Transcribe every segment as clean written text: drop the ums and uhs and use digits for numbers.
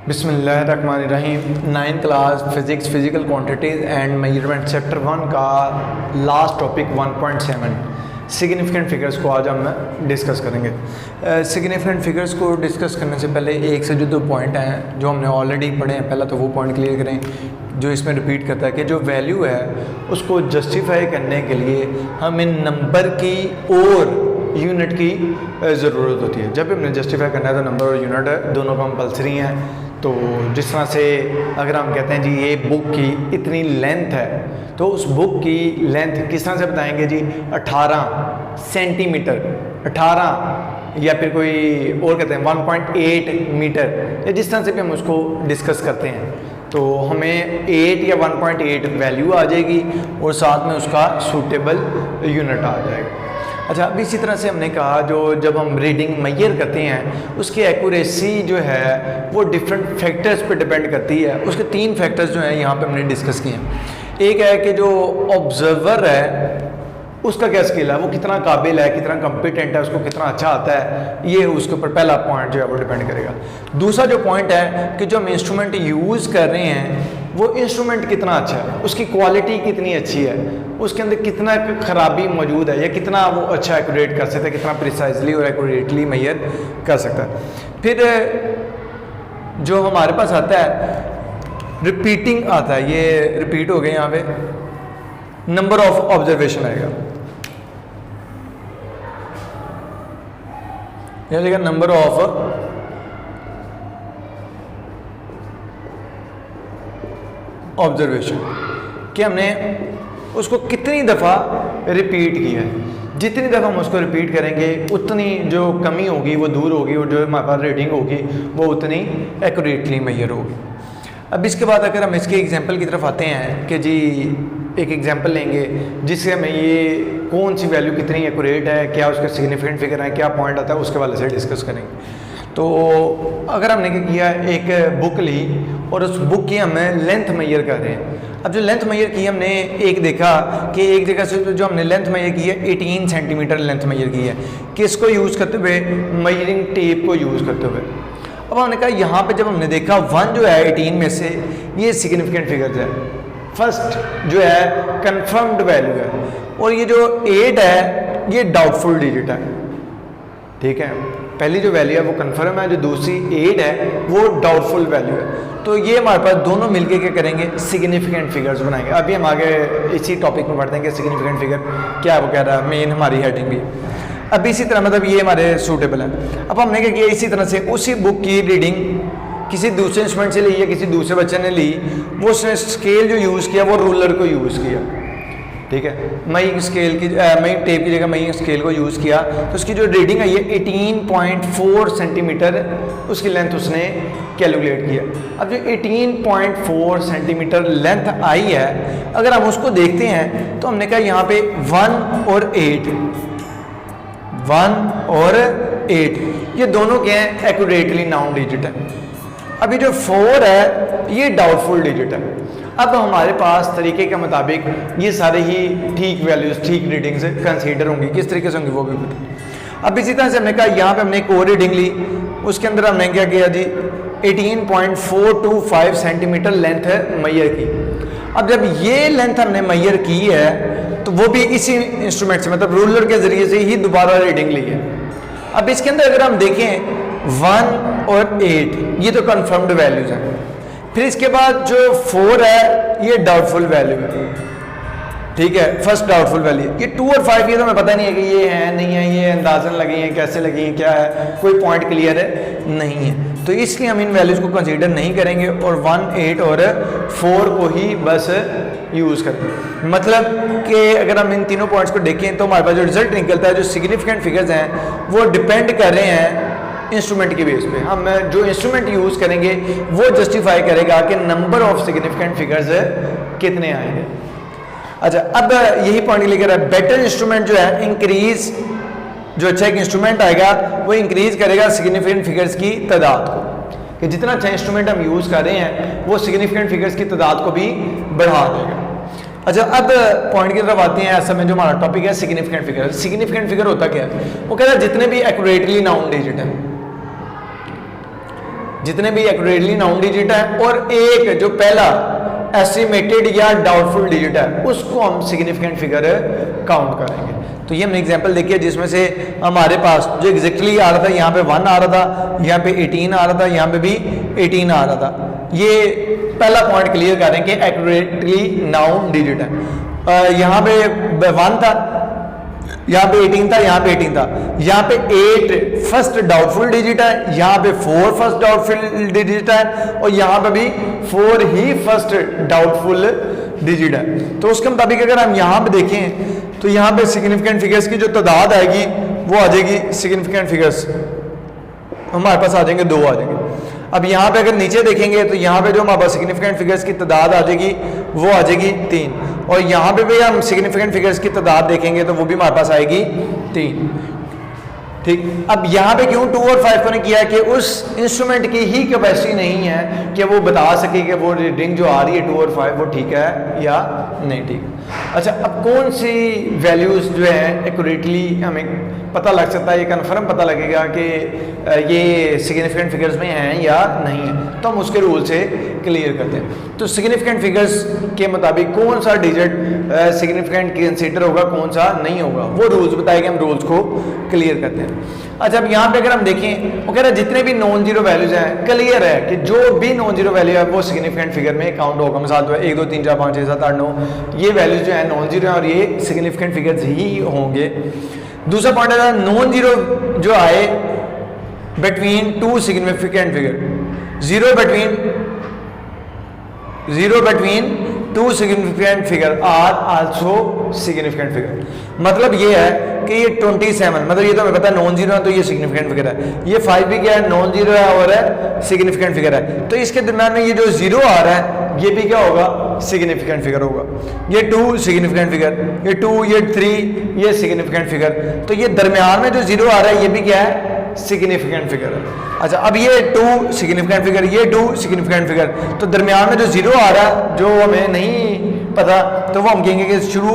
बिस्मिल्लाहिर्रहमानिर्रहीम। 9th class physics physical quantities and measurement chapter 1 का last topic 1.7 significant figures को आज हम डिस्कस करेंगे। सिग्निफिकेंट फिगर्स को डिस्कस करने से पहले एक से जो दो पॉइंट हैं जो हमने ऑलरेडी पढ़े हैं, पहला तो वो पॉइंट क्लियर करें जो इसमें रिपीट करता है कि जो वैल्यू है उसको जस्टिफाई करने के लिए हमें नंबर की और यूनिट की ज़रूरत होती है। जब हमने जस्टिफाई करना है तो नंबर और यूनिट दोनों कंपलसरी हैं। तो जिस तरह से अगर हम कहते हैं जी ये बुक की इतनी लेंथ है तो उस बुक की लेंथ किस तरह से बताएंगे जी 18 सेंटीमीटर, 18 या फिर कोई और कहते हैं 1.8 मीटर, या जिस तरह से भी हम उसको डिस्कस करते हैं तो हमें 8 या 1.8 वैल्यू आ जाएगी और साथ में उसका सूटेबल यूनिट आ जाएगा। अच्छा, अब इसी तरह से हमने कहा जो जब हम रीडिंग मेजर करते हैं उसकी एक्यूरेसी जो है वो डिफरेंट फैक्टर्स पे डिपेंड करती है। उसके 3 फैक्टर्स जो हैं यहाँ पे हमने डिस्कस किए हैं। एक है कि जो ऑब्जर्वर है उसका क्या स्किल है, वो कितना काबिल है, कितना कॉम्पिटेंट है, उसको कितना अच्छा आता है, ये उसके ऊपर पहला पॉइंट जो है वो डिपेंड करेगा। दूसरा जो पॉइंट है कि जो हम इंस्ट्रूमेंट यूज़ कर रहे हैं वो इंस्ट्रूमेंट कितना अच्छा है, उसकी क्वालिटी कितनी अच्छी है, उसके अंदर कितना खराबी मौजूद है या कितना वो अच्छा एक्यूरेट कर सकता है, कितना प्रिसाइजली और एक्यूरेटली मेजर कर सकता है। फिर जो हमारे पास आता है रिपीटिंग आता है, ये रिपीट हो गए यहाँ पे, नंबर ऑफ ऑब्जर्वेशन आएगा, यह लिखा नंबर ऑफ ऑब्जर्वेशन कि हमने उसको कितनी दफ़ा रिपीट किया है। जितनी दफ़ा हम उसको रिपीट करेंगे उतनी जो कमी होगी वो दूर होगी और जो हमारे पास रीडिंग होगी वो उतनी एक्यूरेटली मेजर होगी। अब इसके बाद अगर हम इसके एग्जांपल की तरफ आते हैं कि जी एक एग्जांपल लेंगे जिससे हमें ये कौन सी वैल्यू कितनी एक्यूरेट है, क्या उसका सिग्निफिकेंट फिगर है, क्या पॉइंट आता है, उसके वाले से डिस्कस करेंगे। तो अगर हमने क्या किया, एक बुक ली और उस बुक की हमें लेंथ मेजर कर रहे हैं। अब जो लेंथ मेजर की हमने एक देखा कि एक जगह से जो हमने लेंथ मेजर की है 18 सेंटीमीटर लेंथ मेजर की है, किसको यूज़ करते हुए, मेजरिंग टेप को यूज़ करते हुए। अब हमने कहा यहाँ पे जब हमने देखा 1 जो है 18 में से ये सिग्निफिकेंट फिगर है, फर्स्ट जो है कंफर्म्ड वैल्यू है और ये जो 8 है ये डाउटफुल डिजिट है। ठीक है, पहली जो वैल्यू है वो कंफर्म है, जो दूसरी 8 है वो डाउटफुल वैल्यू है। तो ये हमारे पास दोनों मिलके क्या करेंगे, सिग्निफिकेंट फिगर्स बनाएंगे। अभी हम आगे इसी टॉपिक में पढ़ते हैं कि सिग्निफिकेंट फिगर क्या वो कह रहा है, मेन हमारी हेडिंग भी। अब इसी तरह मतलब ये हमारे सूटेबल है। अब हमने क्या किया, इसी तरह से उसी बुक की रीडिंग किसी दूसरे इंस्ट्रूमेंट से ली या किसी दूसरे बच्चे ने ली, वो उसने स्केल जो यूज़ किया वो रूलर को यूज़ किया। ठीक है, मई स्केल की मई टेप की जगह मई स्केल को यूज़ किया तो उसकी जो रीडिंग है ये 18.4 सेंटीमीटर उसकी लेंथ उसने कैलकुलेट किया। अब जो 18.4 सेंटीमीटर लेंथ आई है अगर हम उसको देखते हैं तो हमने कहा यहाँ पे 1 और 8 ये दोनों क्या हैं, एक्यूरेटली नाउन डिजिट है। अभी जो 4 है ये डाउटफुल डिजिट है। अब हमारे पास तरीके के मुताबिक ये सारे ही ठीक वैल्यूज, ठीक रीडिंग्स कंसीडर होंगी, किस तरीके से होंगी वो भी पता। अब इसी तरह से हमने कहा यहाँ पे हमने एक और रीडिंग ली, उसके अंदर हमने क्या किया जी 18.425 सेंटीमीटर लेंथ है मेजर की। अब जब ये लेंथ हमने मेजर की है तो वो भी इसी इंस्ट्रूमेंट से मतलब रूलर के जरिए से ही दोबारा रीडिंग ली है। अब इसके अंदर अगर हम देखें 1 और 8 ये तो कंफर्म्ड वैल्यूज हैं, फिर इसके बाद जो 4 है ये डाउटफुल वैल्यू है। ठीक है, फर्स्ट डाउटफुल वैल्यू। ये 2 और 5 ये तो हमें पता नहीं है कि ये है नहीं है, ये अंदाजन लगी हैं, कैसे लगी हैं, क्या है, कोई पॉइंट क्लियर है नहीं है, तो इसलिए हम इन वैल्यूज़ को कंसीडर नहीं करेंगे और 1, 8 और 4 को ही बस यूज़ करेंगे। मतलब कि अगर हम इन तीनों पॉइंट्स को देखें तो हमारे पास जो रिजल्ट निकलता है, जो सिग्निफिकेंट फिगर्स हैं वो डिपेंड कर रहे हैं इंस्ट्रूमेंट के बेस पे। हम जो इंस्ट्रूमेंट यूज़ करेंगे वो जस्टिफाई करेगा कि नंबर ऑफ सिग्निफिकेंट फिगर्स कितने आएंगे। अच्छा, अब यही पॉइंट लेकर है, बेटर इंस्ट्रूमेंट जो है इंक्रीज, जो अच्छा एक इंस्ट्रूमेंट आएगा वो इंक्रीज करेगा सिग्निफिकेंट फिगर्स की तादाद को, कि जितना अच्छा इंस्ट्रूमेंट हम यूज़ कर रहे हैं वो सिग्निफिकेंट फिगर्स की तादाद को भी बढ़ा देगा। अच्छा, अब पॉइंट की तरफ आते हैं। ऐसा में जो हमारा टॉपिक है सिग्निफिकेंट फिगर। सिग्निफिकेंट फिगर होता क्या है, वो कहता है जितने भी एक्यूरेटली नाउन डिजिट है, जितने भी एक्यूरेटली नाउन डिजिट है और एक जो पहला एस्टिमेटेड या डाउटफुल डिजिट है उसको हम सिग्निफिकेंट फिगर काउंट करेंगे। तो ये हमने एग्जांपल देखी है जिसमें से हमारे पास जो एग्जैक्टली आ रहा था, यहाँ पे 1 आ रहा था, यहाँ पे 18 आ रहा था, यहाँ पे भी 18 आ रहा था। ये पहला पॉइंट क्लियर करें कि एक्यूरेटली नाउन डिजिट है। यहाँ पे 1 था, यहाँ पे 18 था, यहाँ पे 18 था, यहाँ पे 8 फर्स्ट डाउटफुल डिजिट है, यहाँ पे 4 फर्स्ट डाउटफुल डिजिट है और यहाँ पे भी 4 ही फर्स्ट डाउटफुल डिजिट है। तो उसके मुताबिक अगर हम यहाँ पे देखें तो यहाँ पे सिग्निफिकेंट फिगर्स की जो तादाद आएगी वो आ जाएगी, सिग्निफिकेंट फिगर्स हमारे पास आ जाएंगे 2 आ जाएंगे। अब यहाँ पे अगर नीचे देखेंगे तो यहाँ पे जो हमारे पास सिग्निफिकेंट फिगर्स की तादाद आ जाएगी वो आ जाएगी 3 और यहाँ पे भी हम सिग्निफिकेंट फिगर्स की तादाद देखेंगे तो वो भी हमारे पास आएगी 3। ठीक, अब यहाँ पे क्यों 2 और 5 को नहीं किया कि उस इंस्ट्रूमेंट की ही कैपेसिटी नहीं है कि वो बता सके कि वो रीडिंग जो आ रही है 2 और 5 वो ठीक है या नहीं ठीक। अच्छा, अब कौन सी वैल्यूज़ जो है एक्यूरेटली हमें पता लग सकता है, ये कन्फर्म पता लगेगा कि ये सिग्निफिकेंट फिगर्स में हैं या नहीं है, तो हम उसके रूल से क्लियर करते हैं। तो सिग्निफिकेंट फिगर्स के मुताबिक कौन सा डिजिट सिग्निफिकेंट कंसीडर होगा, कौन सा नहीं होगा, वो रूल्स बताएंगे, हम रूल्स को क्लियर करते हैं। अच्छा, अब यहाँ पे अगर हम देखें वो कह रहा है जितने भी नॉन जीरो वैल्यूज हैं क्लियर है कि जो भी नॉन जीरो वैल्यू है वो सिग्निफिकेंट फिगर में काउंट होगा। मिसाल तो 1 2 3 4 5 6 7 8 9 ये वैल्यूज जो है नॉन जीरो है और ये सिग्निफिकेंट फिगर्स ही होंगे। दूसरा पॉइंट है नॉन जीरो जो आए between 2 significant figure, zero between 2 significant figure are also significant figure. मतलब ये है कि ये 27 मतलब ये तो हमें पता है नॉन जीरो है तो ये सिग्निफिकेंट फिगर है, ये 5 भी क्या है नॉन जीरो है और है सिग्निफिकेंट फिगर है। तो इसके दरम्यान में ये जो जीरो आ रहा है ये भी क्या होगा, सिग्निफिकेंट फिगर होगा। ये 2 सिग्निफिकेंट फिगर, ये 2 ये 3 ये सिग्निफिकेंट फिगर। तो ये दरम्यान में जो जीरो आ रहा है ये भी क्या है, सिग्निफिकेंट फिगर है। अच्छा, अब ये 2 सिग्निफिकेंट फिगर, ये 2 सिग्निफिकेंट फिगर, तो दरमियान में जो जीरो आ रहा है जो हमें नहीं पता तो वो हम कहेंगे कि शुरू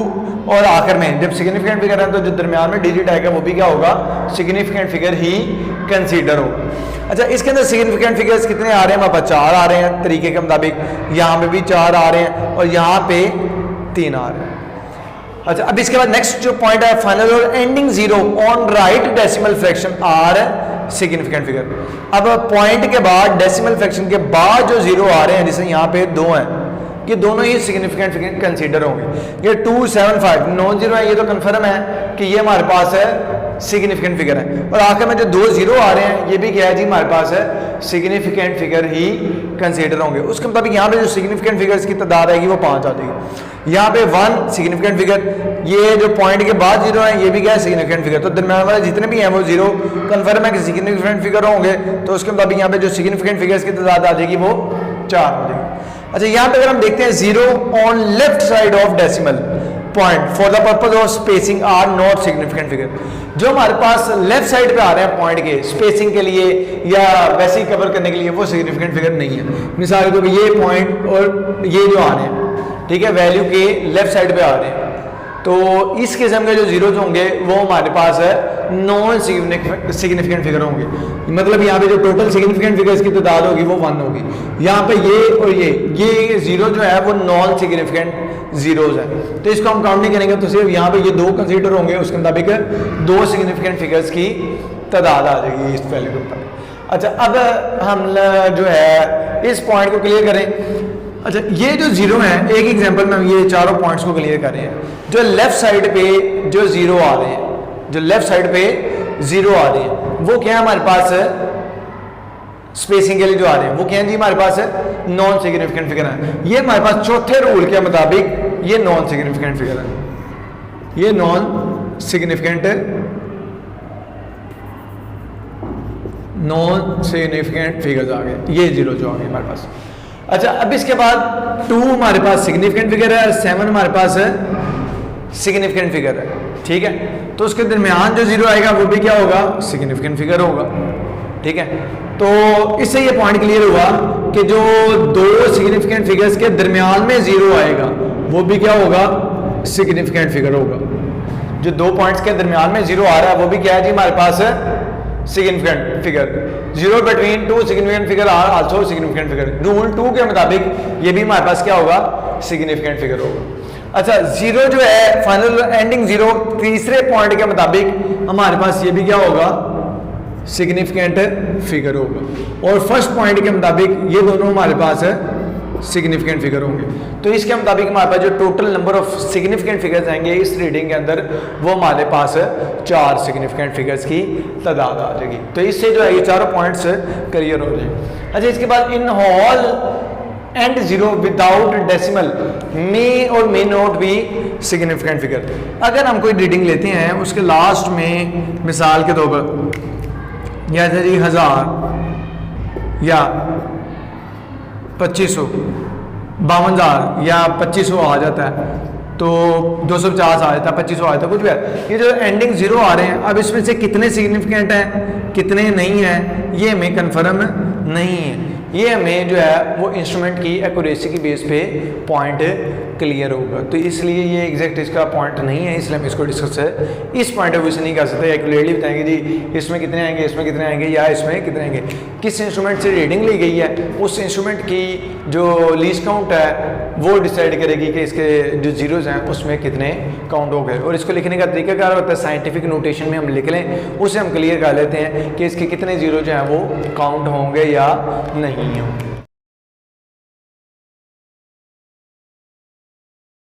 और आखिर में जब सिग्निफिकेंट फिगर है तो जो दरमियान में डिजिट आएगा वो भी क्या होगा, सिग्निफिकेंट फिगर ही कंसीडर होगा। अच्छा, इसके अंदर सिग्निफिकेंट फिगर्स कितने आ रहे हैं, हमारे पास 4 आ रहे हैं तरीके के मुताबिक, यहाँ पे भी 4 आ रहे हैं और यहाँ पे 3 आ रहे हैं। अच्छा, अब इसके बाद नेक्स्ट जो पॉइंट है फाइनल और ending zero on right decimal fraction are significant figure. अब पॉइंट के बाद डेसिमल फ्रैक्शन के बाद जो जीरो आ रहे हैं जैसे यहाँ पे 2 हैं, ये दोनों ही सिग्निफिकेंट फिगर कंसीडर होंगे। ये 2 7 5 नॉन जीरो है, ये तो कंफर्म है कि ये हमारे पास है सिग्निफिकेंट फिगर है। और आखिर में जो 2 जीरो आ रहे हैं ये भी क्या है जी, हमारे पास है सिग्निफिकेंट फिगर ही कंसीडर होंगे। उसके मुताबिक यहाँ पे जो सिग्निफिकेंट फिगर्स की तादाद आएगी वो 5 आ जाएगी। यहाँ पे 1 सिग्निफिकेंट फिगर, ये जो पॉइंट के बाद जीरो है ये भी क्या है, सिग्निफिकेंट फिगर। तो दरम्यान वाले जितने भी हैं वो जीरो कंफर्म है कि सिग्निफिकेंट फिगर होंगे। तो उसके मुताबिक यहाँ पे जो सिग्निफिकेंट फिगर्स की तादाद आ जाएगी वो 4 हो जाएगी। अच्छा, यहाँ पे अगर हम देखते हैं zero on left side of decimal point for the purpose of spacing are not significant figure. जो हमारे पास लेफ्ट साइड पे आ रहे हैं पॉइंट के स्पेसिंग के लिए या वैसे ही कवर करने के लिए वो सिग्निफिकेंट फिगर नहीं है। मिसाल के तौर पे ये पॉइंट और ये जो आ रहे हैं, ठीक है, वैल्यू के लेफ्ट साइड पे आ रहे हैं, तो इस किस्म के जो जीरोज होंगे वो हमारे पास है नॉन सिग्निफिकेंट फिगर होंगे। मतलब यहाँ पे जो टोटल सिग्निफिकेंट फिगर्स की तादाद होगी वो 1 होगी। यहाँ पे ये और ये जीरो जो है वो नॉन सिग्निफिकेंट जीरोज है, तो इसको हम काउंट नहीं करेंगे, तो सिर्फ यहाँ पे ये 2 कंसीडर होंगे। उसके मुताबिक 2 सिग्निफिकेंट फिगर्स की तादाद आ जाएगी इस वैल्यू के ऊपर। अच्छा, अब हम जो है इस पॉइंट को क्लियर करें। अच्छा, ये जो जीरो है, एक एग्जांपल में हम ये चारों पॉइंट्स को क्लियर कर रहे हैं। जो लेफ्ट साइड पे जो जीरो आ रहे हैं, जो लेफ्ट साइड पे जीरो आ रहे हैं वो क्या है हमारे पास स्पेसिंग के लिए जो आ रहे हैं वो क्या है जी, हमारे पास है नॉन सिग्निफिकेंट फिगर है। ये हमारे पास चौथे रूल के मुताबिक ये नॉन सिग्निफिकेंट फिगर है, ये नॉन सिग्निफिकेंट फिगर्स आ गए, ये जीरो जो आ गए हमारे पास। अच्छा, अब इसके बाद 2 हमारे पास सिग्निफिकेंट फिगर है और 7 हमारे पास है सिग्निफिकेंट फिगर है, ठीक है। तो उसके दरमियान जो जीरो आएगा वो भी क्या होगा, सिग्निफिकेंट फिगर होगा, ठीक है। तो इससे ये पॉइंट क्लियर हुआ कि जो 2 सिग्निफिकेंट फिगर्स के दरमियान में जीरो आएगा वो भी क्या होगा, सिग्निफिकेंट फिगर होगा। जो 2 पॉइंट्स के दरमियान में जीरो आ रहा है वो भी क्या है जी, हमारे पास है significant figure, zero between two significant figure are also significant figure. Rule 2 के मुताबिक ये भी हमारे पास क्या होगा, सिग्निफिकेंट फिगर होगा। अच्छा, जीरो जो है फाइनल एंडिंग जीरो, तीसरे पॉइंट के मुताबिक हमारे पास ये भी क्या होगा, सिग्निफिकेंट फिगर होगा। और फर्स्ट पॉइंट के मुताबिक ये दोनों हमारे पास है सिग्निफिकेंट फिगर होंगे। तो इसके मुताबिक हमारे पास जो total number of significant figures आएंगे इस रीडिंग के अंदर, वो हमारे पास 4 सिग्निफिकेंट फिगर्स की तादाद आ जाएगी। तो इससे जो है ये चारों पॉइंट्स क्लियर हो जाएंगे। अच्छा, इसके बाद in whole and zero without decimal may और may not be significant figure. अगर हम कोई रीडिंग लेते हैं उसके लास्ट में मिसाल के तौर पर या जी 1000 या 2500, 52,000 या 2500 आ जाता है, तो 250 आ जाता है, 2500 आ जाता है, कुछ भी है। ये जो एंडिंग जीरो आ रहे हैं, अब इसमें से कितने सिग्निफिकेंट हैं कितने नहीं हैं ये हमें कन्फर्म नहीं है। ये हमें जो है वो इंस्ट्रूमेंट की एक्यूरेसी की बेस पे पॉइंट क्लियर होगा। तो इसलिए ये एग्जैक्ट इसका पॉइंट नहीं है, इसलिए हम इसको डिस्कस इस पॉइंट ऑफ व्यू से नहीं कर सकते। एक्यूरेटली बताएंगे जी इसमें कितने आएंगे, इसमें कितने आएंगे या इसमें कितने आएंगे। किस इंस्ट्रूमेंट से रीडिंग ली गई है उस इंस्ट्रूमेंट की जो लीस्ट काउंट है वो डिसाइड करेगी कि इसके जो जीरोज़ हैं उसमें कितने काउंट हो गए। और इसको लिखने का तरीका क्या होता है, साइंटिफिक नोटेशन में हम लिख लें, उसे हम क्लियर कर लेते हैं कि इसके कितने जीरो जो हैं वो काउंट होंगे या नहीं होंगे।